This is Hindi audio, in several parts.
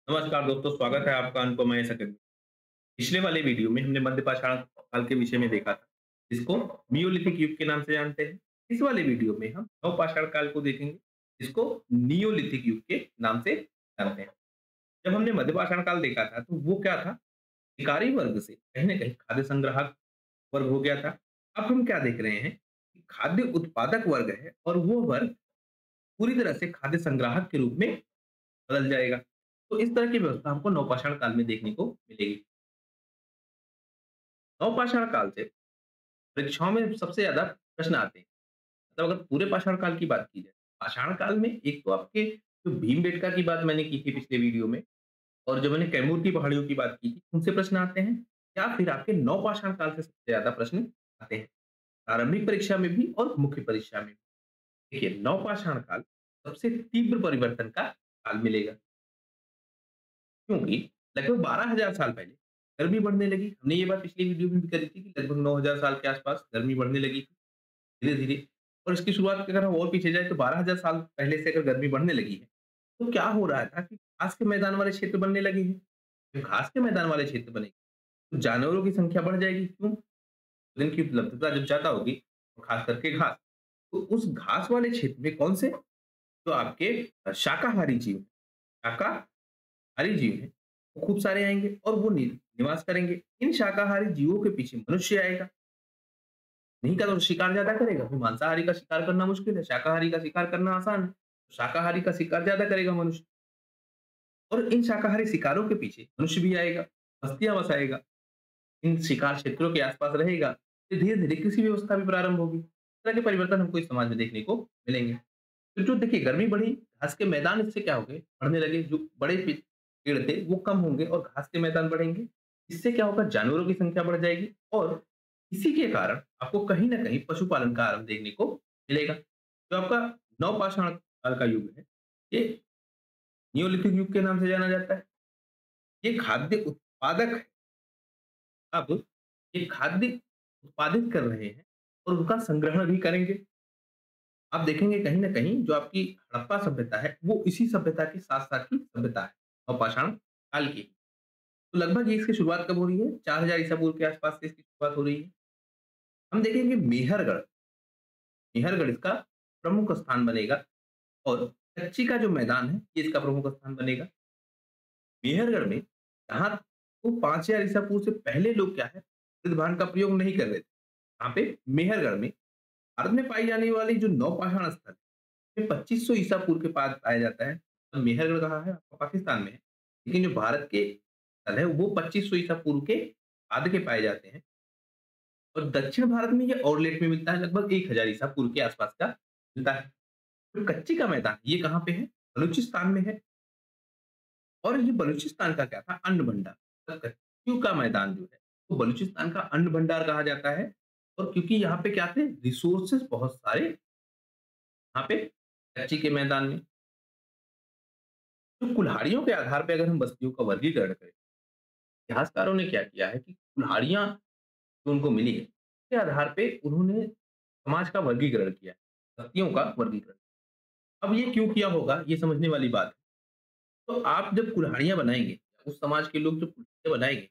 नमस्कार दोस्तों, स्वागत है आपका अनुपम ऐस अकेडमी। पिछले वाले वीडियो में हमने मध्य पाषाण काल के विषय में देखा था, जिसको नियोलिथिक युग के नाम से जानते हैं। इस वाले वीडियो में हम नवपाषाण काल को देखेंगे, जिसको नियोलिथिक युग के नाम से जानते हैं। जब हमने मध्य पाषाण काल देखा था, तो वो क्या था? शिकारी वर्ग से कहीं न कहीं खाद्य संग्राहक वर्ग हो गया था। अब हम क्या देख रहे हैं कि खाद्य उत्पादक वर्ग है और वो वर्ग पूरी तरह से खाद्य संग्राहक के रूप में बदल जाएगा। तो इस तरह की व्यवस्था हमको नवपाषाण काल में देखने को मिलेगी। नवपाषाण काल से परीक्षाओं में सबसे ज़्यादा प्रश्न आते हैं। मतलब अगर पूरे पाषाण काल की बात की जाए, पाषाण काल में एक तो आपके जो भीमबेटका की बात मैंने की थी पिछले वीडियो में, और जो मैंने कैमूर की पहाड़ियों की बात की थी, उनसे प्रश्न आते हैं, या फिर आपके नवपाषाण काल से सबसे ज़्यादा प्रश्न आते हैं। प्रारंभिक परीक्षा में भी और मुख्य परीक्षा में भी। देखिए, नवपाषाण काल सबसे तीव्र परिवर्तन का काल मिलेगा, क्योंकि लगभग 12,000 साल पहले गर्मी बढ़ने लगी। हमने ये बात पिछली वीडियो में भी करी थी कि लगभग 9,000 साल के आसपास गर्मी बढ़ने लगी थी, धीरे-धीरे। और इसकी शुरुआत अगर हम और पीछे जाएँ तो 12,000 साल पहले से अगर गर्मी बढ़ने लगी है, तो क्या हो रहा था कि घास के मैदान वाले क्षेत्र बनने लगे हैं। जब घास के मैदान वाले क्षेत्र बनेंगे, तो जानवरों की संख्या बढ़ जाएगी। क्यों? भोजन की उपलब्धता जब ज़्यादा होगी, तो खास करके घास, तो उस घास वाले क्षेत्र में कौन से, जो आपके शाकाहारी जीव, शाकाहारी जीव हैं, वो खूब सारे आएँगे और वो निवास करेंगे। इन शाकाहारी जीवों के पीछे मनुष्य आएगा। नहीं का तो शिकार ज़्यादा करेगा, फिर मांसाहारी का शिकार करना मुश्किल है, शाकाहारी का शिकार करना आसान है। तो शाकाहारी का शिकार ज़्यादा करेगा मनुष्य, और इन शाकाहारी शिकारों के पीछे मनुष्य भी आएगा, बस्तियाँ बसाएगा, इन शिकार क्षेत्रों के आस-पास रहेगा। फिर धीरे-धीरे कृषि व्यवस्था भी प्रारंभ होगी। इस तरह के परिवर्तन हमको इस समाज में देखने को मिलेंगे। तो जो देखिए गर्मी बढ़ी, घास के मैदान इससे क्या हो गए? बढ़ने लगे। जो बड़े पेड़ थे वो कम होंगे और घास के मैदान बढ़ेंगे। इससे क्या होगा? जानवरों की संख्या बढ़ जाएगी, और इसी के कारण आपको कहीं न कहीं पशुपालन का आरंभ देखने को मिलेगा। जो आपका नवपाषाण काल का युग है, ये नियोलिथिक युग के नाम से जाना जाता है। ये खाद्य उत्पादक है। अब ये खाद्य उत्पादित कर रहे हैं और उनका संग्रहण भी करेंगे। आप देखेंगे कहीं न कहीं जो आपकी हड़प्पा सभ्यता है, वो इसी सभ्यता के साथ-साथ की सभ्यता है, नवपाषाण काल की। तो लगभग ये इसकी शुरुआत कब हो रही है? 4000 ईसा पूर्व के आसपास से इसकी शुरुआत हो रही है। हम देखेंगे मेहरगढ़, मेहरगढ़ इसका प्रमुख स्थान बनेगा, और कच्ची का जो मैदान है, ये इसका प्रमुख स्थान बनेगा। मेहरगढ़ में जहाँ वो 5000 ईसा पूर्व से पहले लोग क्या है, युद्ध बाण का प्रयोग नहीं कर रहे थे। यहाँ पे मेहरगढ़ में भारत में पाई जाने वाली जो नौपाषाण स्थल, ये 2500 ईसा पूर्व के पास पाया जाता है। तो मेहरगढ़ कहाँ है? आपका पाकिस्तान में है। लेकिन जो भारत के स्थल है, वो 2500 ईसा पूर्व के बाद के पाए जाते हैं। और दक्षिण भारत में ये और लेट में मिलता है, लगभग 1000 ईसा पूर्व के आसपास का मिलता है। जो कच्ची का मैदान, ये कहाँ पे है? बलूचिस्तान में है। और ये बलूचिस्तान का क्या था? अन्न भंडार। तो कच्चियों का मैदान जो है, वो बलूचिस्तान का अन्न भंडार कहा जाता है। और क्योंकि यहाँ पे क्या थे? रिसोर्सेज बहुत सारे यहाँ पे कच्ची के मैदान में। तो कुल्हाड़ियों के आधार पे अगर हम बस्तियों का वर्गीकरण करें, इतिहासकारों ने क्या किया है कि कुल्हाड़ियाँ जो उनको मिली है, उसके आधार पे उन्होंने समाज का वर्गीकरण किया है, बस्तियों का वर्गीकरण। अब ये क्यों किया होगा, ये समझने वाली बात है। तो आप जब कुल्हाड़ियाँ बनाएँगे, उस समाज के लोग जब कुल्हाड़ियाँ बनाएँगे,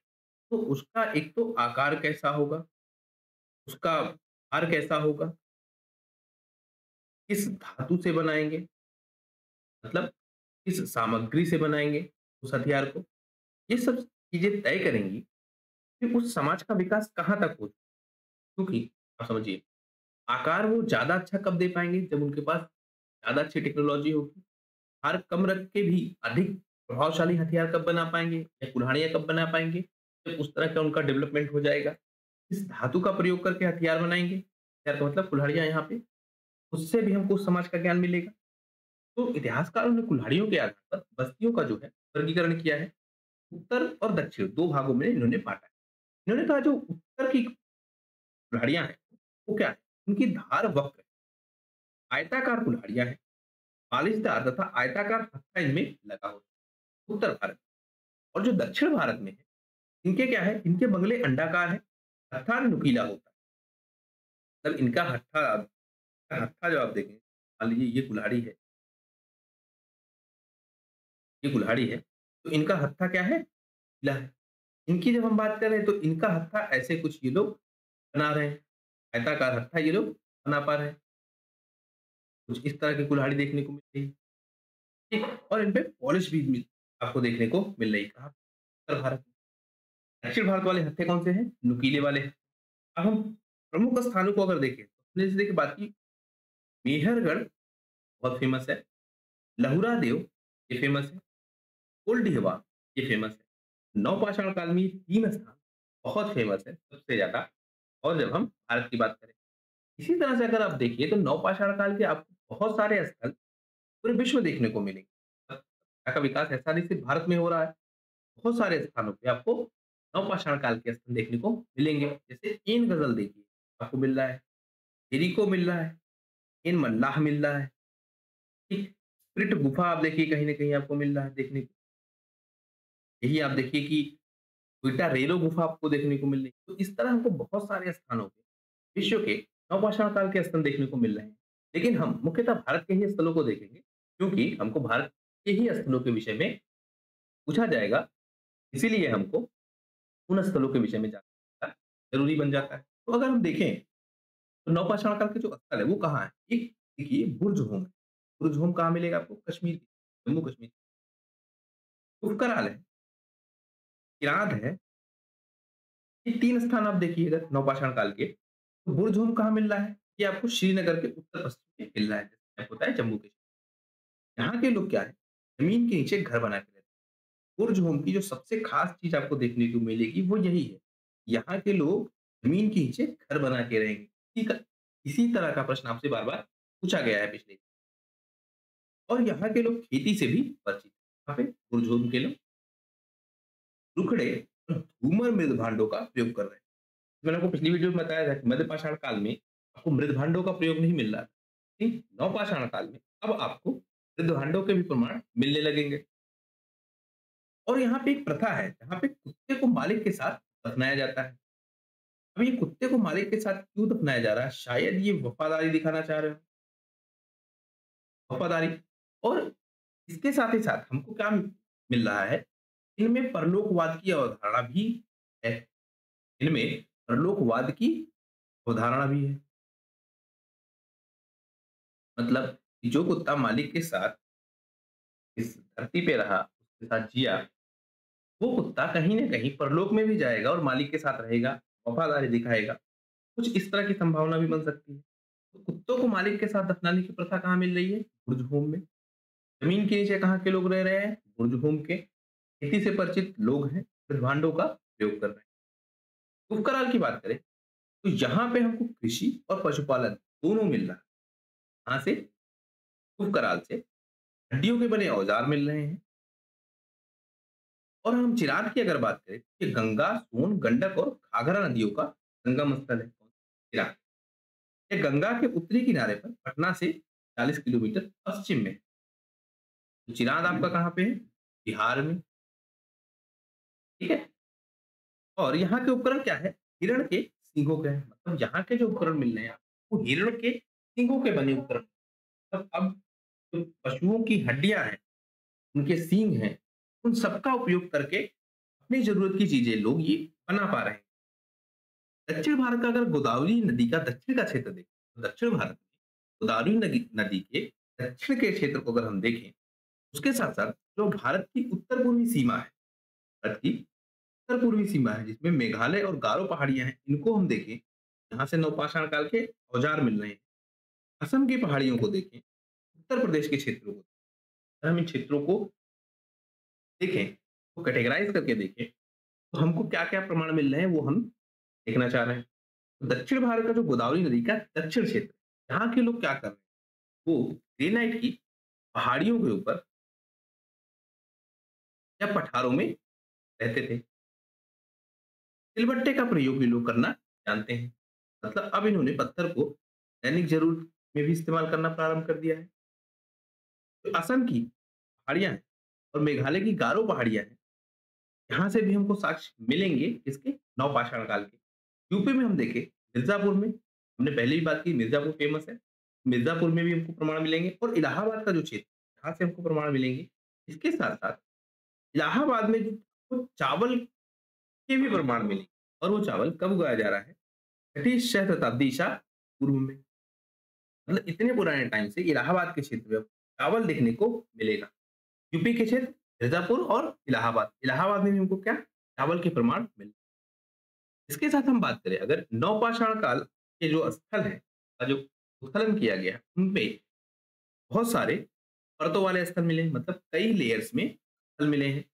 तो उसका एक तो आकार कैसा होगा, उसका भार कैसा होगा, किस धातु से बनाएँगे, मतलब किस सामग्री से बनाएँगे उस हथियार को, ये सब चीज़ें तय करेंगी कि उस समाज का विकास कहाँ तक हो। क्योंकि आप समझिए, आकार वो ज़्यादा अच्छा कब दे पाएँगे, जब उनके पास ज़्यादा अच्छी टेक्नोलॉजी होगी। भार कम रख के भी अधिक प्रभावशाली हथियार कब बना पाएँगे, या कुल्हाड़ियाँ कब बना पाएँगे, जब उस तरह का उनका डेवलपमेंट हो जाएगा। इस धातु का प्रयोग करके हथियार बनाएँगे, हथियार का मतलब कुल्हाड़ियाँ यहाँ पे, उससे भी हमको उस समाज का ज्ञान मिलेगा। तो इतिहासकारों ने कुल्हाड़ियों के आधार पर बस्तियों का जो है वर्गीकरण किया है। उत्तर और दक्षिण 2 भागों में इन्होंने बाँटा है। इन्होंने कहा जो उत्तर की कुल्हाड़ियाँ हैं, वो क्या है? उनकी धार वक्र है, आयताकार कुल्हाड़ियाँ हैं, मालिशदार तथा आयताकार हत्था इनमें लगा होता है, उत्तर भारत। और जो दक्षिण भारत में है, इनके क्या है? इनके बगले अंडाकार हैं, हत्था नुकीला होता है। मतलब इनका हत्था, हत्था जो आप देखें, मान लीजिए ये कुल्हाड़ी है, ये कुल्हाड़ी है, तो इनका हत्था क्या है? पीला है। इनकी जब हम बात करें तो इनका हत्था ऐसे कुछ ये लोग बना रहे हैं, आयताकार हत्था ये लोग बना पा रहे हैं। कुछ इस तरह की कुल्हाड़ी देखने को मिल रही है, ठीक? और इन पे पॉलिश भी मिल आपको देखने को मिल रही है। कहाँ? उत्तर भारत में। दक्षिण भारत वाले हत्थे कौन से हैं? नुकीले वाले। अब हम प्रमुख स्थानों को अगर देखें, तो हमने जैसे देखिए बात की, मेहरगढ़ बहुत फेमस है, लहुरा देव ये फेमस है, कोल डिहवा ये फेमस है। नवपाषाण काल में ये 3 स्थान बहुत फेमस है, सबसे ज़्यादा। और जब हम भारत की बात करें, इसी तरह से अगर आप देखिए तो नवपाषाण काल के आपको बहुत सारे स्थल पूरे विश्व में देखने को मिलेंगे। सभ्यता का विकास ऐसा नहीं सिर्फ भारत में हो रहा है, बहुत सारे स्थानों पे आपको नवपाषाण काल के स्थल देखने को मिलेंगे। जैसे ईन गज़ल देखिए, आपको मिल रहा है, इरिको मिल रहा है, इन मल्लाह मिल रहा है, ठीक? स्प्रिट गुफा आप देखिए कहीं न कहीं आपको मिल रहा है देखने को। यही आप देखिए कि क्वेटारेलो गुफा आपको देखने को मिल रही है। तो इस तरह हमको बहुत सारे स्थानों पे विश्व के नवपाषाण काल के स्थल देखने को मिल रहे हैं। लेकिन हम मुख्यतः भारत के ही स्थलों को देखेंगे, क्योंकि हमको भारत के ही स्थलों के विषय में पूछा जाएगा, इसीलिए हमको उन स्थलों के विषय में जानना ज़रूरी बन जाता है। तो अगर हम देखें, तो नवपाषाण काल के जो स्थल है, वो कहाँ है? एक देखिए बुर्ज होम। बुर्ज होम कहाँ मिलेगा आपको? कश्मीर, जम्मू कश्मीर। उपकराल है, किरात है, ये 3 स्थान आप देखिएगा नवपाषाण काल के। तो बुर्ज होम कहाँ मिल रहा है? ये आपको श्रीनगर के उत्तर-पश्चिम में मिल रहा है, जैसे आपको बताया जम्मू कश्मीर। यहाँ के लोग क्या है, ज़मीन के नीचे घर बना के रहते हैं। बुर्ज होम की जो सबसे खास चीज़ आपको देखने को मिलेगी वो यही है। यहाँ के लोग ज़मीन के नीचे घर बना के रहेंगे। इसी तरह का प्रश्न आपसे बार-बार पूछा गया है पिछले। और यहाँ के लोग खेती से भी परिचित हैं। यहाँ पे बुर्ज होम के लोग रुखड़े और धूमर मृदभांडों का प्रयोग कर रहे हैं। मैंने आपको पिछली वीडियो में बताया था कि मध्यपाषाण काल में आपको मृदभांडों का प्रयोग नहीं मिल रहा था। ठीक? नवपाषाण काल में अब आपको मृदभांडों के भी प्रमाण मिलने लगेंगे। और यहाँ पे एक प्रथा है जहाँ पे कुत्ते को मालिक के साथ दफनाया जाता है। अब ये कुत्ते को मालिक के साथ क्यों दफनाया जा रहा है? शायद ये वफादारी दिखाना चाह रहे हो, वफादारी। और इसके साथ ही साथ हमको क्या मिल रहा है, इनमें परलोकवाद की अवधारणा भी है। इनमें परलोकवाद की अवधारणा भी है। मतलब कि जो कुत्ता मालिक के साथ इस धरती पे रहा, उसके साथ जिया, वो कुत्ता कहीं न कहीं परलोक में भी जाएगा और मालिक के साथ रहेगा, वफ़ादारी दिखाएगा। कुछ इस तरह की संभावना भी बन सकती है। तो कुत्तों को मालिक के साथ दफनाने की प्रथा कहाँ मिल रही है? बुर्ज होम में। ज़मीन के नीचे कहाँ के लोग रह रहे हैं? बुर्ज होम के। खेती से परिचित लोग हैं, ब्रह्मांडों का प्रयोग कर रहे हैं। उपकराल की बात करें, तो यहाँ पे हमको कृषि और पशुपालन दोनों मिल रहा है। कहाँ से? उपकराल से। हड्डियों के बने औजार मिल रहे हैं। और हम चिराग की अगर बात करें, ये गंगा, सोन, गंडक और घाघरा नदियों का संगम स्थल है चिराग। ये गंगा के उत्तरी किनारे पर पटना से 40 किलोमीटर पश्चिम में। तो चिराग आपका कहाँ पे है? बिहार में, ठीक है? और यहाँ के उपकरण क्या है? हिरण के सींगों के हैं। मतलब यहाँ के जो उपकरण मिल रहे हैं आपको, वो हिरण के सींगों के बने उपकरण। मतलब अब जो पशुओं की हड्डियाँ हैं, उनके सींग हैं, उन सबका उपयोग करके अपनी ज़रूरत की चीज़ें लोग ये बना पा रहे हैं। दक्षिण भारत का अगर गोदावरी नदी का दक्षिण का क्षेत्र देखें, तो दक्षिण भारत में गोदावरी नदी नदी के दक्षिण के क्षेत्र को अगर हम देखें, उसके साथ-साथ जो भारत की उत्तर-पूर्वी सीमा है, भारत की उत्तर-पूर्वी सीमा है, जिसमें मेघालय और गारो पहाड़ियाँ हैं, इनको हम देखें, यहाँ से नवपाषाण काल के औजार मिल रहे हैं। असम की पहाड़ियों को देखें, उत्तर प्रदेश के क्षेत्रों को, अगर हम इन क्षेत्रों को देखें, तो कैटेगराइज़ करके देखें, तो हमको क्या-क्या प्रमाण मिल रहे हैं, वो हम देखना चाह रहे हैं। तो दक्षिण भारत का जो गोदावरी नदी का दक्षिण क्षेत्र, यहाँ के लोग क्या कर रहे हैं, वो ग्रेनाइट की पहाड़ियों के ऊपर या पठारों में रहते थे। सिलबट्टे का प्रयोग भी लोग करना जानते हैं। मतलब अब इन्होंने पत्थर को दैनिक ज़रूरत में भी इस्तेमाल करना प्रारंभ कर दिया है। तो असम की पहाड़ियाँ हैं और मेघालय की गारो पहाड़ियाँ हैं, यहाँ से भी हमको साक्ष्य मिलेंगे किसके? नवपाषाण काल के। यूपी में हम देखें, मिर्ज़ापुर में, हमने पहले भी बात की मिर्ज़ापुर फेमस है। मिर्ज़ापुर में भी हमको प्रमाण मिलेंगे और इलाहाबाद का जो क्षेत्र, यहाँ से हमको प्रमाण मिलेंगे। इसके साथ-साथ इलाहाबाद में जो वो चावल के भी प्रमाण मिले और वो चावल कब उगाया जा रहा है? छठी शताब्दी ईसा पूर्व में। मतलब इतने पुराने टाइम से इलाहाबाद के क्षेत्र में चावल देखने को मिलेगा। यूपी के क्षेत्र मिर्जापुर और इलाहाबाद। इलाहाबाद में भी हमको क्या? चावल के प्रमाण मिले। इसके साथ हम बात करें अगर नवपाषाण काल के जो स्थल हैं का जो उत्खनन किया गया, उनपे बहुत सारे परतों वाले स्थल मिले हैं, मतलब कई लेयर्स में स्थल मिले हैं।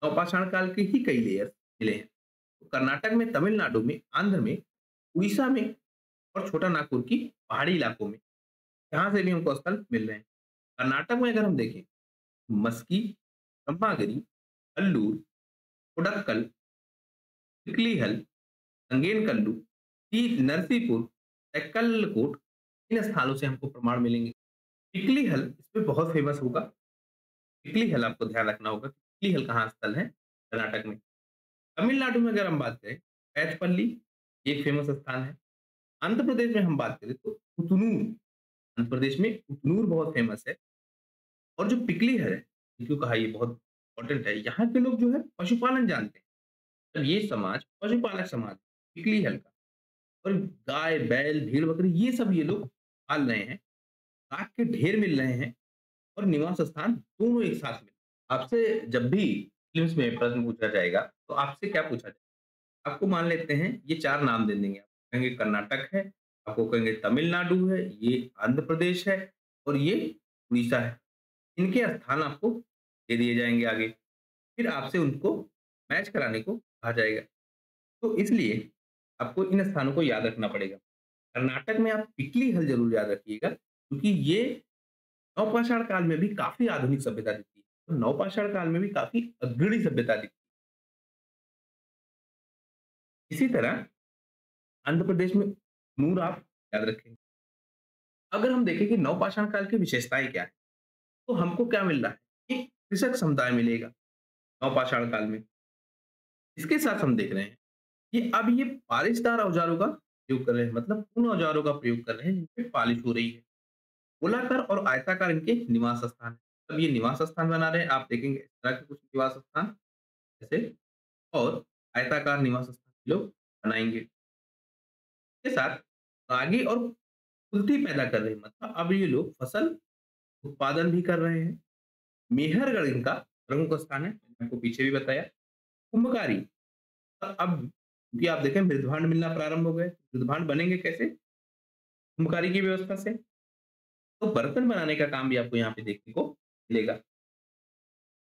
नवपाषाण काल के ही कई लेयर्स मिले हैं। तो कर्नाटक में, तमिलनाडु में, आंध्र में, उड़ीसा में और छोटा नागपुर की पहाड़ी इलाकों में, यहाँ से भी हमको स्थल मिल रहे हैं। कर्नाटक में अगर हम देखें, मस्की, ब्रह्मागिरी, अल्लूर, कोडक्कल, चिखलीहल, संगेनकल्लू, नरसीपुर, तेक्कलकोट, इन स्थानों से हमको प्रमाण मिलेंगे। चिखलीहल इसमें बहुत फेमस होगा। चिखलीहल आपको ध्यान रखना होगा। चिखलीहल कहाँ स्थल है? कर्नाटक में। तमिलनाडु में अगर हम बात करें, पैचपल्ली एक फेमस स्थान है। आंध्र प्रदेश में हम बात करें तो उतनूर, आंध्र प्रदेश में उतनूर बहुत फेमस है। और जो पिकली है, क्यों कहा ये बहुत इम्पोर्टेंट है, यहाँ के लोग जो है पशुपालन जानते हैं। तो ये समाज पशुपालक समाज पिकली हल्का और गाय, बैल, भेड़, बकरी ये सब ये लोग पाल रहे हैं। काठ के ढेर मिल रहे हैं और निवास स्थान दोनों एक साथ मिल। आपसे जब भी फिल्म्स में प्रश्न पूछा जाएगा, तो आपसे क्या पूछा जाएगा? आपको मान लेते हैं ये 4 नाम दे देंगे। आप कहेंगे कर्नाटक है, आपको कहेंगे तमिलनाडु है, ये आंध्र प्रदेश है और ये उड़ीसा है। इनके स्थान आपको दे दिए जाएँगे आगे, फिर आपसे उनको मैच कराने को कहा जाएगा। तो इसलिए आपको इन स्थानों को याद रखना पड़ेगा। कर्नाटक में आप पिपली हल ज़रूर याद रखिएगा, क्योंकि ये नवपाषाण काल में भी काफ़ी आधुनिक सभ्यता दिखती है। तो नवपाषाण काल में भी काफ़ी अग्रणी सभ्यता दिखती है। इसी तरह आंध्र प्रदेश में नूर आप याद रखेंगे। अगर हम देखें कि नवपाषाण काल की विशेषताएँ क्या हैं, तो हमको क्या मिल रहा है? एक कृषक समुदाय मिलेगा नवपाषाण काल में। इसके साथ हम देख रहे हैं कि अब ये पालिशदार औज़ारों का प्रयोग कर रहे हैं, मतलब उन औज़ारों का प्रयोग कर रहे हैं जिनपे पालिश हो रही है। गोलाकार और आयताकार इनके निवास स्थान हैं। अब ये निवास स्थान बना रहे हैं, आप देखेंगे इस तरह के कुछ निवास स्थान जैसे और आयताकार निवास स्थान लोग बनाएँगे। इसके साथ रागी और कुल्थी पैदा कर रहे हैं, मतलब अब ये लोग फसल उत्पादन भी कर रहे हैं। मेहरगढ़ इनका प्रमुख स्थान है, मैंने आपको पीछे भी बताया। कुम्भकारी अब क्योंकि आप देखें मृदभांड मिलना प्रारंभ हो गए, मृदभांड बनेंगे कैसे? कुम्भकारी की व्यवस्था से। तो बर्तन बनाने का काम भी आपको यहाँ पे देखने को मिलेगा।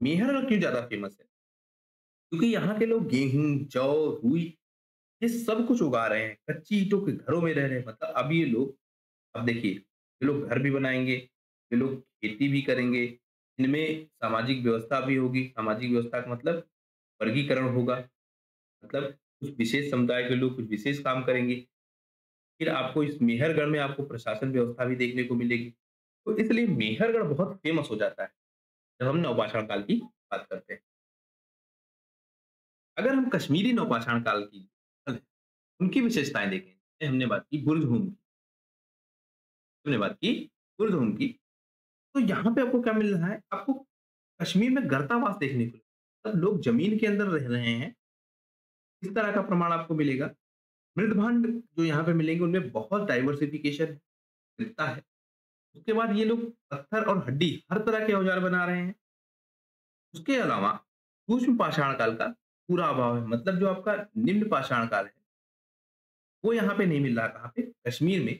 मेहरगढ़ क्यों ज़्यादा फेमस है? क्योंकि यहाँ के लोग गेहूँ, जौ, रुई ये सब कुछ उगा रहे हैं, कच्ची ईंटों के घरों में रह रहे हैं। मतलब अब ये लोग अब देखिए, ये लोग घर भी बनाएँगे, ये लोग खेती भी करेंगे, इनमें सामाजिक व्यवस्था भी होगी। सामाजिक व्यवस्था का मतलब वर्गीकरण होगा, मतलब कुछ विशेष समुदाय के लोग कुछ विशेष काम करेंगे। फिर आपको इस मेहरगढ़ में आपको प्रशासन व्यवस्था भी देखने को मिलेगी। तो इसलिए मेहरगढ़ बहुत फेमस हो जाता है, जब हम नवपाषाण काल की बात करते हैं। अगर हम कश्मीरी नवपाषाण काल की उनकी विशेषताएँ देखें, जैसे हमने बात की बुर्ज़हूम की, हमने बात की बुर्ज़हूम की, तो यहाँ पे आपको क्या मिल रहा है? आपको कश्मीर में गर्तावास देखने को मतलब लोग ज़मीन के अंदर रह रहे हैं, इस तरह का प्रमाण आपको मिलेगा। मृदभांड जो यहाँ पे मिलेंगे उनमें बहुत डाइवर्सिफ़िकेशन दिखता है। उसके बाद ये लोग पत्थर और हड्डी हर तरह के औज़ार बना रहे हैं। उसके अलावा सूक्ष्म पाषाण काल का पूरा अभाव है, मतलब जो आपका निम्न पाषाण काल है, वो यहाँ पे नहीं मिल रहा। कहाँ पे? कश्मीर में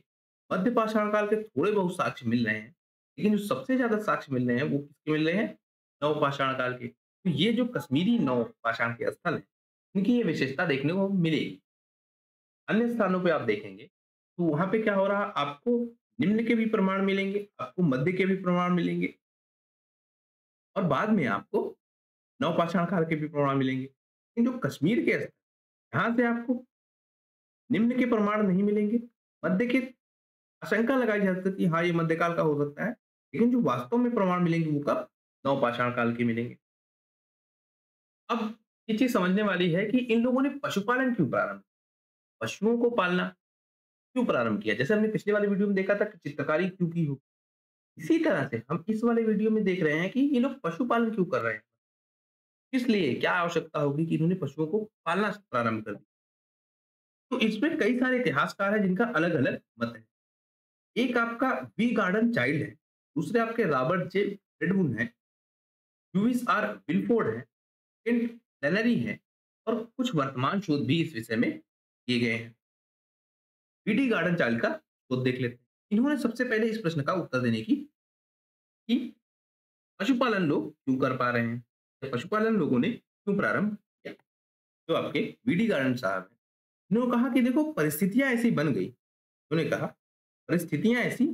मध्य पाषाण काल के थोड़े बहुत साक्ष्य मिल रहे हैं, लेकिन जो सबसे ज़्यादा साक्ष्य मिल रहे हैं, वो किसके मिल रहे हैं? नवपाषाण काल के। तो ये जो कश्मीरी नवपाषाण के स्थल हैं, इनकी ये विशेषता देखने को मिलेगी। अन्य स्थानों पे आप देखेंगे, तो वहाँ पे क्या हो रहा है? आपको निम्न के भी प्रमाण मिलेंगे, आपको मध्य के भी प्रमाण मिलेंगे और बाद में आपको नवपाषाण काल के भी प्रमाण मिलेंगे। लेकिन जो कश्मीर के स्थल, यहाँ से आपको निम्न के प्रमाण नहीं मिलेंगे, मध्य के आशंका लगाई जा सकती है कि हाँ, ये मध्यकाल का हो सकता है, लेकिन जो वास्तव में प्रमाण मिलेंगे वो कब? नवपाषाण काल के मिलेंगे। अब ये चीज़ समझने वाली है कि इन लोगों ने पशुपालन क्यों प्रारंभ किया? पशुओं को पालना क्यों प्रारंभ किया? जैसे हमने पिछले वाले वीडियो में देखा था कि चित्रकारी क्यों की हो, इसी तरह से हम इस वाले वीडियो में देख रहे हैं कि ये लोग पशुपालन क्यों कर रहे हैं? किस लिए? क्या आवश्यकता होगी कि इन्होंने पशुओं को पालना प्रारंभ कर दिया? तो इसमें कई सारे इतिहासकार हैं जिनका अलग-अलग मत है। एक आपका वी गार्डन चाइल्ड है, दूसरे आपके रॉबर्ट जे फ्रेडमुन हैं, लुईस आर विलफोर्ड हैं, केंट फ्लेनेरी हैं और कुछ वर्तमान शोध भी इस विषय में किए गए हैं। वीडी गार्डन चाइल्ड का शोध देख लेते हैं। इन्होंने सबसे पहले इस प्रश्न का उत्तर देने की कि पशुपालन लोग क्यों कर पा रहे हैं? या पशुपालन लोगों ने क्यों प्रारंभ किया? जो आपके वीडी गार्डन साहब हैं, इन्होंने कहा कि देखो परिस्थितियाँ ऐसी बन गई। उन्होंने कहा परिस्थितियाँ ऐसी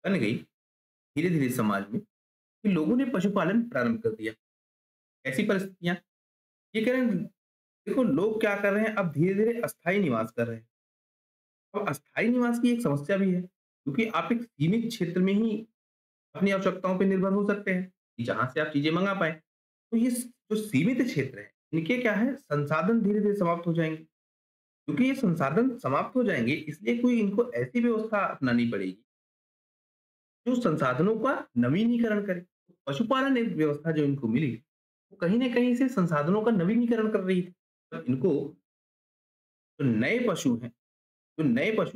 बन गई धीरे-धीरे समाज में कि लोगों ने पशुपालन प्रारंभ कर दिया। ऐसी परिस्थितियाँ ये कह रहे हैं देखो लोग क्या कर रहे हैं अब धीरे-धीरे अस्थायी निवास कर रहे हैं। अब अस्थायी निवास की एक समस्या भी है, क्योंकि आप एक सीमित क्षेत्र में ही अपनी आवश्यकताओं पे निर्भर हो सकते हैं, कि जहाँ से आप चीज़ें मँगा पाएँ। तो ये जो सीमित क्षेत्र है, इनके क्या है संसाधन धीरे-धीरे समाप्त हो जाएँगे। क्योंकि ये संसाधन समाप्त हो जाएँगे इसलिए कोई इनको ऐसी व्यवस्था अपनानी पड़ेगी, जो संसाधनों का नवीनीकरण करे। तो पशुपालन एक व्यवस्था जो इनको मिली, वो कहीं न कहीं से संसाधनों का नवीनीकरण कर रही थी। अब इनको जो नए पशु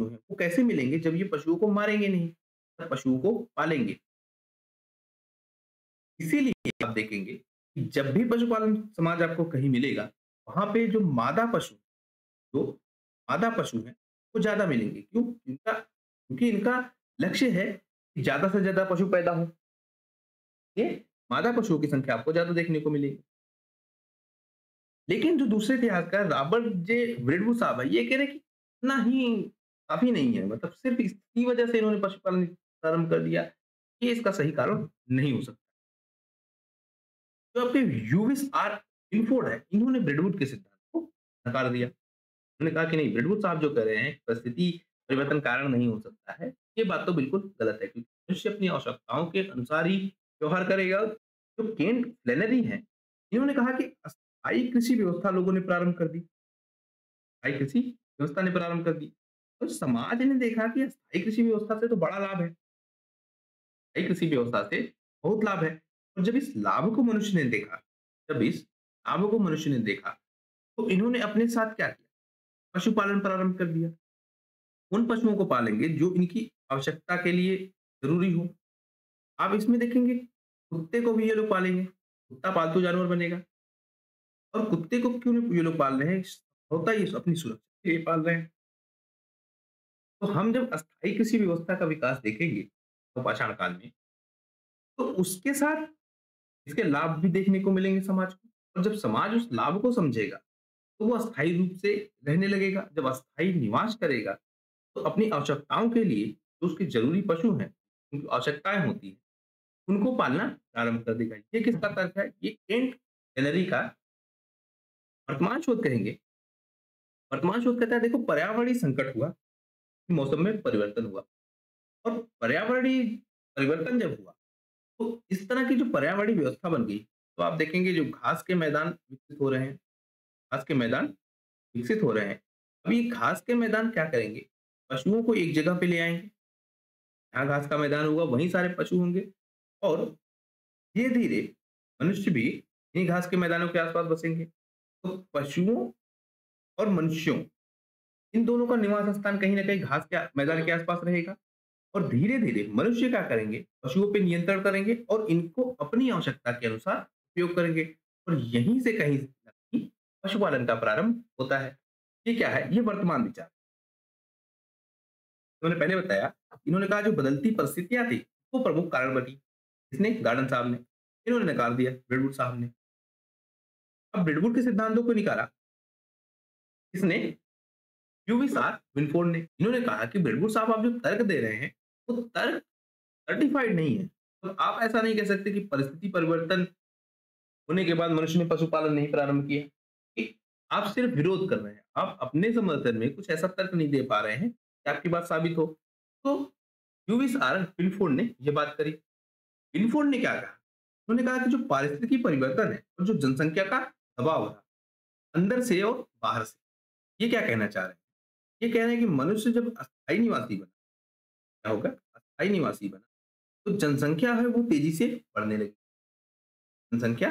हैं, वो कैसे मिलेंगे जब ये पशुओं को मारेंगे नहीं, पशुओं को पालेंगे। इसीलिए आप देखेंगे कि जब भी पशुपालन समाज आपको कहीं मिलेगा, वहाँ पे जो मादा पशु हैं, वो ज़्यादा मिलेंगे। क्यों? क्योंकि इनका लक्ष्य है कि ज़्यादा से ज़्यादा पशु पैदा हों। ये मादा पशुओं की संख्या आपको ज़्यादा देखने को मिलेगी। लेकिन जो दूसरे इतिहासकार रॉबर्ट जे वृडवुड साहब हैं, ये कह रहे हैं कि इतना ही काफ़ी नहीं है। मतलब सिर्फ़ इसकी वजह से इन्होंने पशुपालन प्रारंभ कर दिया, ये इसका सही कारण नहीं हो सकता। जो आपके यूविस आर इनफोर्ड है, इन्होंने ब्रेडवुड के सिद्धांत को नकार दिया। उन्होंने कहा कि नहीं ब्रेडवुड साहब जो कह रहे हैं, परिस्थिति परिवर्तन कारण नहीं हो सकता है, ये बात तो बिल्कुल गलत है क्योंकि मनुष्य अपनी आवश्यकताओं के अनुसार ही व्यवहार करेगा। जो केंट फ्लेनेरी हैं, इन्होंने कहा कि अस्थायी कृषि व्यवस्था लोगों ने प्रारंभ कर दी। अस्थायी कृषि व्यवस्था ने प्रारंभ कर दी। तो समाज ने देखा कि अस्थायी कृषि व्यवस्था से तो बड़ा लाभ है। अस्थायी कृषि व्यवस्था से बहुत लाभ है। और जब इस लाभ को मनुष्य ने देखा, तो इन्होंने अपने साथ क्या किया? पशुपालन प्रारंभ कर दिया। उन पशुओं को पालेंगे जो इनकी आवश्यकता के लिए ज़रूरी हो। आप इसमें देखेंगे कुत्ते को भी ये लोग पालेंगे, कुत्ता पालतू जानवर बनेगा और कुत्ते को क्यों ये लोग पाल रहे हैं? होता ही अपनी सुरक्षा के लिए पाल रहे हैं। तो हम जब अस्थायी कृषि व्यवस्था का विकास देखेंगे, तो पाषाण काल में, तो उसके साथ इसके लाभ भी देखने को मिलेंगे समाज को और जब समाज उस लाभ को समझेगा, तो वो अस्थायी रूप से रहने लगेगा। जब अस्थायी निवास करेगा, तो अपनी आवश्यकताओं के लिए जो उसके ज़रूरी पशु हैं, उनकी आवश्यकताएँ होती हैं, उनको पालना प्रारंभ कर देगा। ये किसका तर्क है? ये केंट हेनरी का वर्तमान शोध कहेंगे। वर्तमान शोध कहता है देखो पर्यावरणीय संकट हुआ, मौसम में परिवर्तन हुआ और पर्यावरणीय परिवर्तन जब हुआ, तो इस तरह की जो पर्यावरणीय व्यवस्था बन गई, तो आप देखेंगे जो घास के मैदान विकसित हो रहे हैं, घास के मैदान विकसित हो रहे हैं। अब ये घास के मैदान क्या करेंगे? पशुओं को एक जगह पे ले आएँगे, जहाँ घास का मैदान होगा वहीं सारे पशु होंगे और धीरे-धीरे मनुष्य भी इन्हीं घास के मैदानों के आस-पास बसेंगे। तो पशुओं और मनुष्यों इन दोनों का निवास स्थान कहीं न कहीं घास के मैदान के आस-पास रहेगा और धीरे-धीरे मनुष्य क्या करेंगे? पशुओं पे नियंत्रण करेंगे और इनको अपनी आवश्यकता के अनुसार उपयोग करेंगे और यहीं से कहीं न कहीं पशुपालन का प्रारंभ होता है। ये क्या है? ये वर्तमान विचार। मैंने पहले बताया, इन्होंने कहा जो बदलती परिस्थितियाँ थी, वो प्रमुख कारण बनी। किसने? गार्डन साहब ने। इन्होंने नकार दिया, ब्रेडवुड साहब ने। अब ब्रेडवुड के सिद्धांतों को निकाला, किसने? यूवीसार विनफोर्ड ने। इन्होंने कहा कि ब्रेडवुड साहब आप जो तर्क दे रहे हैं, वो तर्क सर्टिफाइड नहीं है। तो आप ऐसा नहीं कह सकते कि परिस्थिति परिवर्तन होने के बाद मनुष्य ने पशुपालन नहीं प्रारंभ किया। कि आप सिर्फ विरोध कर रहे हैं। आप अपने समर्थन में कुछ ऐसा तर्क नहीं दे पा रहे हैं कि आपकी बात साबित हो। तो यूवीसार विनफोर्ड ने ये बात करी। विनफोर्ड ने क्या कहा? उन्होंने कहा कि जो पारिस्थितिकी परिवर्तन है और जो जनसंख्या का दबाव रहा, अंदर से और बाहर से, ये क्या कहना चाह रहे हैं? ये कह रहे हैं कि मनुष्य जब अस्थायी निवासी बना, क्या होगा? अस्थायी निवासी बना, तो जनसंख्या है वो तेजी से बढ़ने लगी। जनसंख्या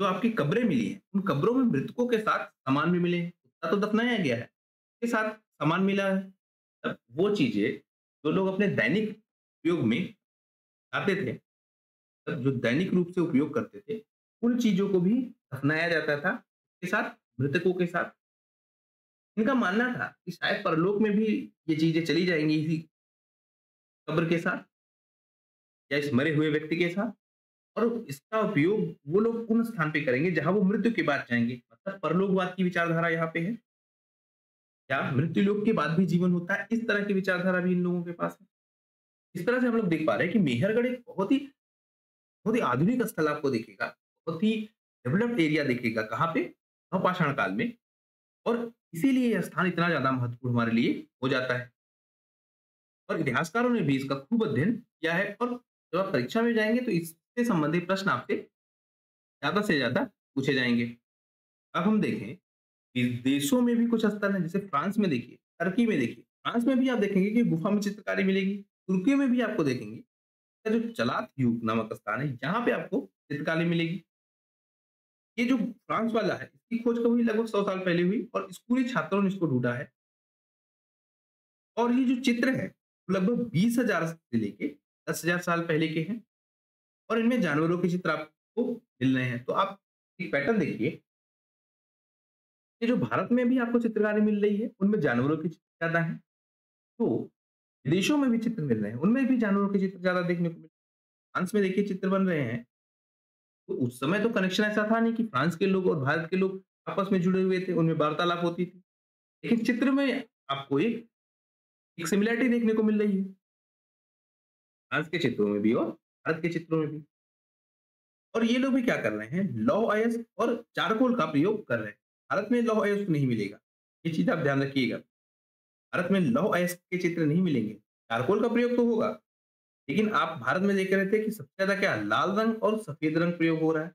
जो आपकी कब्रें मिली हैं, उन कब्रों में मृतकों के साथ सामान भी मिले हैं, उतना तो दफनाया गया है, उसके साथ सामान मिला है। तब वो चीज़ें जो लोग अपने दैनिक उपयोग में खाते थे, तब जो दैनिक रूप से उपयोग करते थे, उन चीज़ों को भी दफनाया जाता था, उसके साथ मृतकों के साथ। इनका मानना था कि शायद परलोक में भी ये चीज़ें चली जाएँगी इसी कब्र के साथ या इस मरे हुए व्यक्ति के साथ, और इसका उपयोग वो लोग उन स्थान पे करेंगे जहाँ वो मृत्यु के बाद जाएँगे। मतलब परलोकवाद की विचारधारा यहाँ पे है। क्या मृत्यु लोक के बाद भी जीवन होता है? इस तरह की विचारधारा भी इन लोगों के पास है। इस तरह से हम लोग देख पा रहे हैं कि मेहरगढ़ एक बहुत ही आधुनिक स्थल आपको दिखेगा, बहुत ही डेवलप्ड एरिया दिखेगा। कहाँ पे? नवपाषाण काल में, और इसीलिए यह स्थान इतना ज़्यादा महत्वपूर्ण हमारे लिए हो जाता है। और इतिहासकारों ने भी इसका खूब अध्ययन किया है, और जब आप परीक्षा में जाएँगे तो इससे संबंधित प्रश्न आपसे ज़्यादा से ज़्यादा पूछे जाएँगे। अब हम देखें, विदेशों में भी कुछ स्थल हैं, जैसे फ्रांस में देखिए, टर्की में देखिए। फ्रांस में भी आप देखेंगे कि गुफा में चित्रकारी मिलेगी। तुर्की में भी आपको देखेंगे, जो चलात नामक स्थान है, यहाँ पे आपको चित्रकारी मिलेगी। ये जो फ्रांस वाला है, इसकी खोज कब हुई? लगभग 100 साल पहले हुई, और स्कूली छात्रों ने इसको ढूँढा है। और ये जो चित्र है, लगभग 20,000 से लेके 10,000 साल पहले के हैं, और इनमें जानवरों के चित्र आपको मिल रहे हैं। तो आप एक पैटर्न देखिए, ये जो भारत में भी आपको चित्रकारी मिल रही है, उनमें जानवरों के चित्र ज़्यादा हैं। तो विदेशों में भी चित्र मिल रहे हैं, उनमें भी जानवरों के चित्र ज़्यादा देखने को मिल रहे हैं। फ्रांस में देखिए चित्र बन रहे हैं, तो उस समय तो कनेक्शन ऐसा था नहीं कि फ्रांस के लोग और भारत के लोग आपस में जुड़े हुए थे, उनमें वार्तालाप होती थी। लेकिन चित्र में आपको एक सिमिलैरिटी देखने को मिल रही है, फ्रांस के चित्रों में भी और भारत के चित्रों में भी। और ये लोग भी क्या कर रहे हैं, लौह अयस्क और चारकोल का प्रयोग कर रहे हैं। भारत में लौह अयस्क नहीं मिलेगा, ये चीज़ आप ध्यान रखिएगा। भारत में लौह अयस्क के चित्र नहीं मिलेंगे, चारकोल का प्रयोग तो होगा, लेकिन आप भारत में देख रहे थे कि सबसे ज़्यादा क्या लाल रंग और सफ़ेद रंग प्रयोग हो रहा है।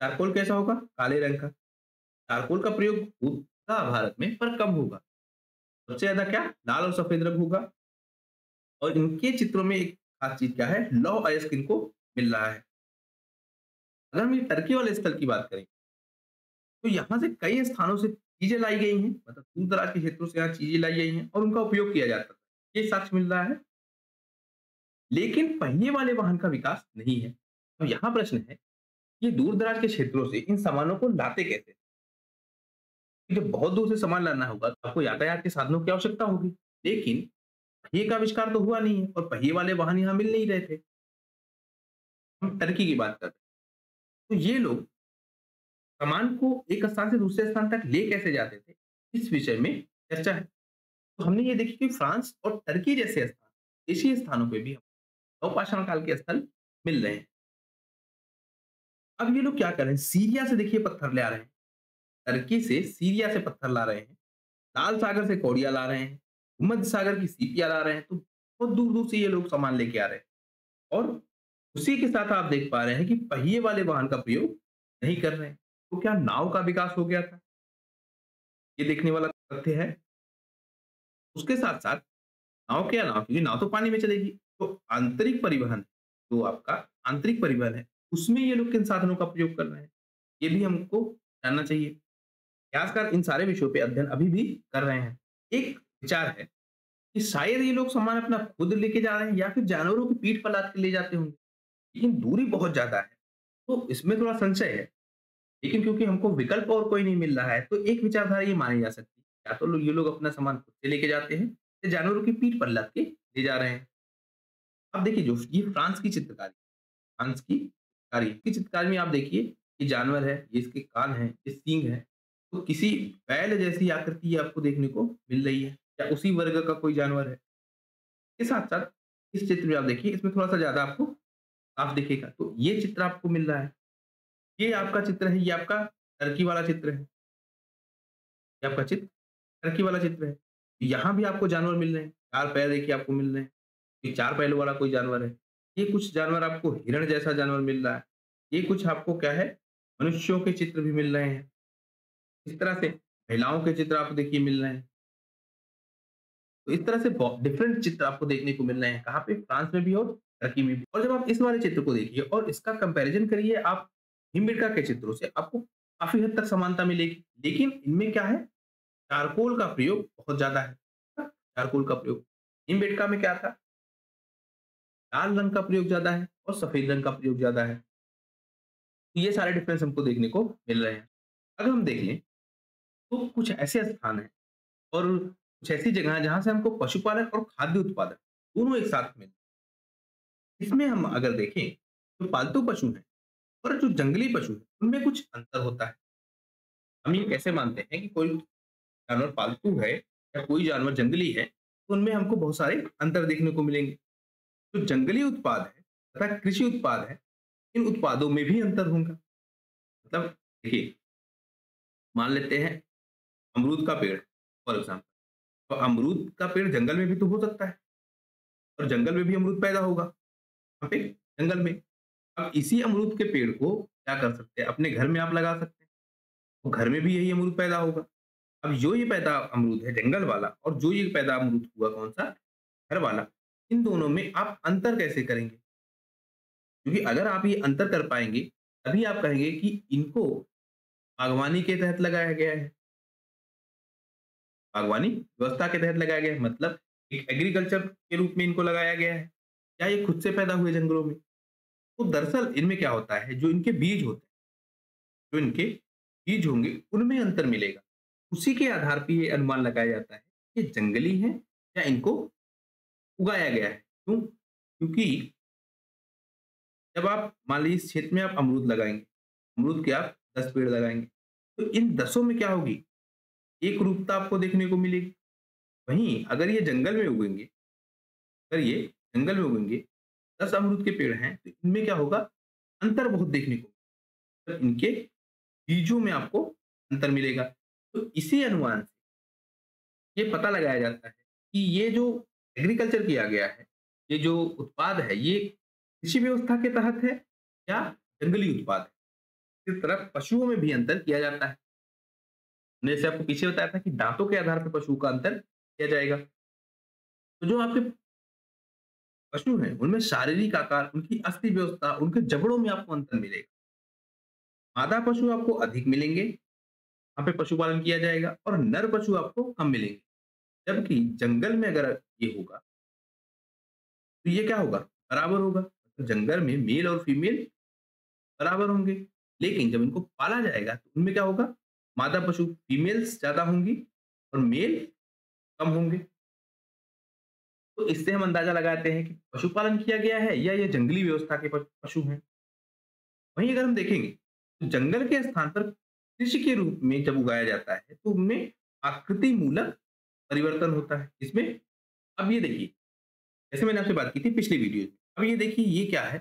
चारकोल कैसा होगा? काले रंग का। चारकोल का प्रयोग होगा भारत में, पर कम होगा। सबसे ज़्यादा क्या? लाल और सफ़ेद रंग होगा, और इनके चित्रों में एक खास चीज़ क्या है? लौह अयस्क इनको मिल रहा है। अगर हम ये टर्की वाले स्थल की बात करें, तो यहाँ से कई स्थानों से चीज़ें लाई गई हैं, मतलब दूर-दराज के क्षेत्रों से यहाँ चीज़ें लाई गई हैं और उनका उपयोग किया जाता था। ये साक्ष्य मिल रहा है, लेकिन पहिए वाले वाहन का विकास नहीं है। तो यहाँ प्रश्न है, ये दूर-दराज के क्षेत्रों से इन सामानों को लाते कैसे? जब बहुत दूर से सामान लाना होगा, तो आपको यातायात के साधनों की आवश्यकता होगी। लेकिन पहिए का आविष्कार तो हुआ नहीं है, और पहिए वाले वाहन यहाँ मिल नहीं रहे थे। हम टर्की की बात कर रहे हैं। तो ये लोग सामान को एक स्थान से दूसरे स्थान तक ले कैसे जाते थे, इस विषय में चर्चा है। तो हमने ये देखी कि फ्रांस और टर्की जैसे स्थान, एशियाई स्थानों पे भी नवपाषाण काल के स्थल मिल रहे हैं। अब ये लोग क्या कर रहे हैं, सीरिया से देखिए पत्थर ले आ रहे हैं, टर्की से सीरिया से पत्थर ला रहे हैं, लाल सागर से कौड़िया ला रहे हैं, भूमध्य सागर की सीपियाँ ला रहे हैं। तो बहुत दूर-दूर से ये लोग सामान लेके आ रहे हैं, और उसी के साथ आप देख पा रहे हैं कि पहिए वाले वाहन का प्रयोग नहीं कर रहे हैं। तो क्या नाव का विकास हो गया था? ये देखने वाला तथ्य है। उसके साथ-साथ नाव के अलावा, क्योंकि नाव तो पानी में चलेगी, तो आंतरिक परिवहन, जो आपका आंतरिक परिवहन है, उसमें ये लोग किन साधनों का प्रयोग कर रहे हैं, ये भी हमको जानना चाहिए। इतिहासकार इन सारे विषयों पे अध्ययन अभी भी कर रहे हैं। एक विचार है कि शायद ये लोग सामान अपना खुद लेके जा रहे हैं, या फिर जानवरों की पीठ पर लाद के ले जाते होंगे, लेकिन दूरी बहुत ज़्यादा है, तो इसमें थोड़ा संशय है। लेकिन क्योंकि हमको विकल्प और कोई नहीं मिल रहा है, तो एक विचारधारा ये मानी जा सकती है, या तो ये लोग अपना सामान खुद से लेके जाते हैं, या जानवरों की पीठ पर लाद के ले जा रहे हैं। अब देखिए, जो ये फ्रांस की चित्रकारी, फ्रांस की चित्रकारी में आप देखिए, ये जानवर है, ये इसके कान हैं, ये सींग है, तो किसी बैल जैसी आकृति आपको देखने को मिल रही है, या उसी वर्ग का कोई जानवर है। इसके साथ-साथ इस चित्र में आप देखिए, इसमें थोड़ा-सा ज़्यादा आपको साफ दिखेगा। तो ये चित्र आपको मिल रहा है। ये आपका चित्र है, ये आपका टर्की वाला चित्र है। ये आपका चित्र टर्की वाला चित्र है। यहाँ भी आपको जानवर मिल रहे हैं। 4 पैर देखिए आपको मिल रहे हैं। ये 4 पैरों वाला कोई जानवर है। ये कुछ जानवर आपको हिरण जैसा जानवर मिल रहा है। ये कुछ आपको क्या है, मनुष्यों के चित्र भी मिल रहे हैं। इस तरह से महिलाओं के चित्र आपको देखिए मिल रहे हैं। तो इस तरह से डिफरेंट चित्र आपको देखने को मिल रहे हैं। कहाँ पे? फ्रांस में भी और टर्की में भी। और जब आप इस वाले चित्र को देखिए और इसका कंपैरिज़न करिए आप भीमबेटका के चित्रों से आपको काफ़ी हद तक समानता मिलेगी। लेकिन इनमें क्या है, चारकोल का प्रयोग बहुत ज़्यादा है। चारकोल का प्रयोग। भीमबेटका में क्या था, लाल रंग का प्रयोग ज़्यादा है और सफ़ेद रंग का प्रयोग ज़्यादा है। तो ये सारे डिफरेंस हमको देखने को मिल रहे हैं। अगर हम देख लें, तो कुछ ऐसे स्थान हैं और कुछ ऐसी जगह है जहाँ से हमको पशुपालन और खाद्य उत्पादन दोनों एक साथ मिलते हैं। इसमें हम अगर देखें, जो पालतू पशु हैं और जो जंगली पशु हैं, उनमें कुछ अंतर होता है। हम ये कैसे मानते हैं कि कोई जानवर पालतू है या कोई जानवर जंगली है, तो उनमें हमको बहुत सारे अंतर देखने को मिलेंगे। जो जंगली उत्पाद है तथा कृषि उत्पाद है, इन उत्पादों में भी अंतर होगा। मतलब देखिए, मान लेते हैं अमरूद का पेड़ फॉर एग्जाम्पल, तो अमरूद का पेड़ जंगल में भी तो हो सकता है और जंगल में भी अमरूद पैदा होगा, वहाँ पे जंगल में। अब इसी अमरूद के पेड़ को क्या कर सकते हैं, अपने घर में आप लगा सकते हैं, तो घर में भी यही अमरूद पैदा होगा। अब जो ये पैदा अमरूद है जंगल वाला और जो ये पैदा अमरूद हुआ कौन सा, घर वाला, इन दोनों में आप अंतर कैसे करेंगे? क्योंकि अगर आप ये अंतर कर पाएंगे, तभी आप कहेंगे कि इनको बागवानी के तहत लगाया गया है। बागवानी व्यवस्था के तहत लगाया गया है, मतलब एक एग्रीकल्चर के रूप में इनको लगाया गया है, या ये खुद से पैदा हुए जंगलों में। तो दरअसल इनमें क्या होता है, जो इनके बीज होते हैं, जो इनके बीज होंगे उनमें अंतर मिलेगा। उसी के आधार पे ये अनुमान लगाया जाता है कि ये जंगली हैं या इनको उगाया गया है। क्यों? क्योंकि जब आप मान लीजिए इस क्षेत्र में आप अमरूद लगाएँगे, अमरूद के आप 10 पेड़ लगाएँगे, तो इन 10 में क्या होगी? एक रूपता आपको देखने को मिलेगी। वहीं अगर ये जंगल में उगेंगे, अगर ये जंगल में उगेंगे, 10 अमरूद के पेड़ हैं, तो इनमें क्या होगा? अंतर बहुत देखने को, तो इनके बीजों में आपको अंतर मिलेगा। तो इसी अनुमान से ये पता लगाया जाता है कि ये जो एग्रीकल्चर किया गया है, ये जो उत्पाद है, ये कृषि व्यवस्था के तहत है या जंगली उत्पाद है। इस तरह पशुओं में भी अंतर किया जाता है। हमने जैसे आपको पीछे बताया था कि दांतों के आधार पर पशुओं का अंतर किया जाएगा। तो जो आपके पशु हैं, उनमें शारीरिक आकार, उनकी अस्थि व्यवस्था, उनके जबड़ों में आपको अंतर मिलेगा। मादा पशु आपको अधिक मिलेंगे, वहाँ पे पशुपालन किया जाएगा और नर पशु आपको कम मिलेंगे। जबकि जंगल में अगर ये होगा, तो ये क्या होगा? बराबर होगा। तो जंगल में मेल और फीमेल बराबर होंगे। लेकिन जब इनको पाला जाएगा, तो उनमें क्या होगा? मादा पशु फीमेल्स ज़्यादा होंगी और मेल कम होंगे। तो इससे हम अंदाजा लगाते हैं कि पशुपालन किया गया है या ये जंगली व्यवस्था के पशु हैं। वहीं अगर हम देखेंगे, तो जंगल के स्थान पर कृषि के रूप में जब उगाया जाता है, तो उनमें आकृति मूलक परिवर्तन होता है। इसमें अब ये देखिए, जैसे मैंने आपसे बात की थी पिछली वीडियो में, अब ये देखिए ये क्या है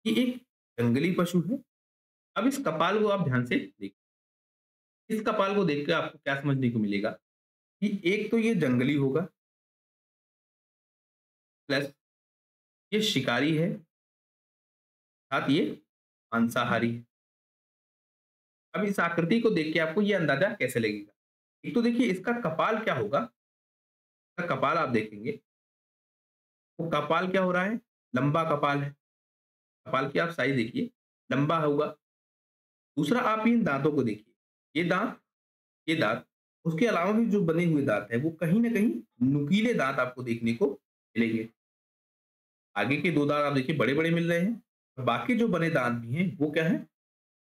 कि एक जंगली पशु है। अब इस कपाल को आप ध्यान से देखिए। इस कपाल को देख के आपको क्या समझने को मिलेगा कि एक तो ये जंगली होगा, प्लस ये शिकारी है, साथ ये मांसाहारी है। अब इस आकृति को देख के आपको ये अंदाजा कैसे लगेगा? एक तो देखिए इसका कपाल क्या होगा, इसका कपाल आप देखेंगे, वो कपाल क्या हो रहा है? लंबा कपाल है। कपाल की आप साइज़ देखिए, लंबा होगा। दूसरा आप इन दाँतों को देखिए, ये दाँत, उसके अलावा भी जो बने हुए दाँत हैं, वो कहीं न कहीं नुकीले दाँत आपको देखने को मिलेंगे। आगे के 2 दाँत आप देखिए बड़े-बड़े मिल रहे हैं, और बाकी जो बने दाँत भी हैं, वो क्या हैं?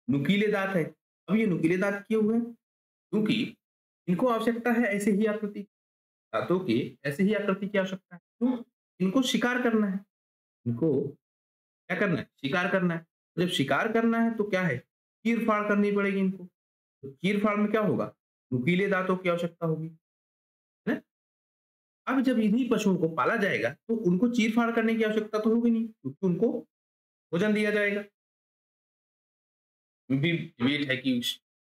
नुकीले दाँत हैं। अब ये नुकीले दाँत क्यों हैं? क्योंकि इनको आवश्यकता है ऐसे ही आकृति, दाँतों की ऐसे ही आकृति की आवश्यकता है। क्यों? इनको शिकार करना है। इनको क्या करना है? शिकार करना है। तो जब शिकार करना है तो क्या है? चीर-फाड़ करनी पड़ेगी इनको। तो चीर-फाड़ में क्या होगा? नुकीले दाँतों की आवश्यकता होगी, है ना? अब जब इन्हीं पशुओं को पाला जाएगा, तो उनको चीर-फाड़ करने की आवश्यकता तो होगी नहीं, क्योंकि उनको भोजन दिया जाएगा। भी डिबेट है कि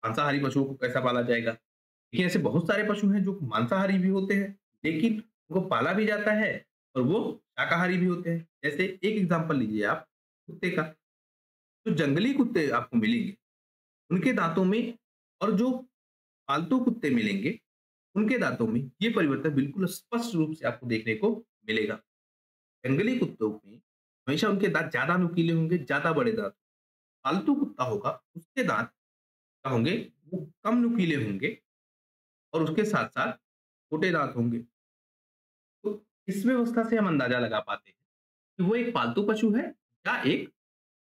मांसाहारी पशुओं को कैसा पाला जाएगा। देखिए ऐसे बहुत सारे पशु हैं जो मांसाहारी भी होते हैं, लेकिन उनको पाला भी जाता है और वो शाकाहारी भी होते हैं। जैसे एक एग्ज़ाम्पल लीजिए आप कुत्ते का। जो जंगली कुत्ते आपको मिलेंगे, उनके दाँतों में और जो पालतू कुत्ते मिलेंगे, उनके दाँतों में ये परिवर्तन बिल्कुल स्पष्ट रूप से आपको देखने को मिलेगा। जंगली कुत्तों में हमेशा उनके दाँत ज़्यादा नुकीले होंगे, ज़्यादा बड़े दाँत। पालतू कुत्ता होगा, उसके दाँत क्या होंगे, वो कम नुकीले होंगे और उसके साथ-साथ छोटे दाँत होंगे। तो इस व्यवस्था से हम अंदाज़ा लगा पाते हैं कि वो एक पालतू पशु है या एक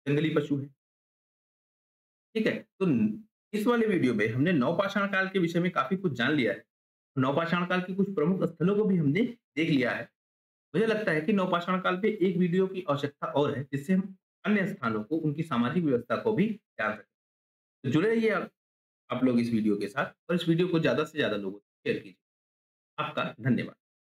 जंगली पशु है। ठीक है? तो इस वाले वीडियो में हमने नवपाषाण काल के विषय में काफ़ी कुछ जान लिया है। नवपाषाण काल के कुछ प्रमुख स्थलों को भी हमने देख लिया है। मुझे लगता है कि नवपाषाण काल पे एक वीडियो की आवश्यकता और है, जिससे हम अन्य स्थानों को, उनकी सामाजिक व्यवस्था को भी जान सकें। तो जुड़े रहिए आप लोग इस वीडियो के साथ और इस वीडियो को ज़्यादा से ज़्यादा लोगों तक शेयर कीजिए। आपका धन्यवाद।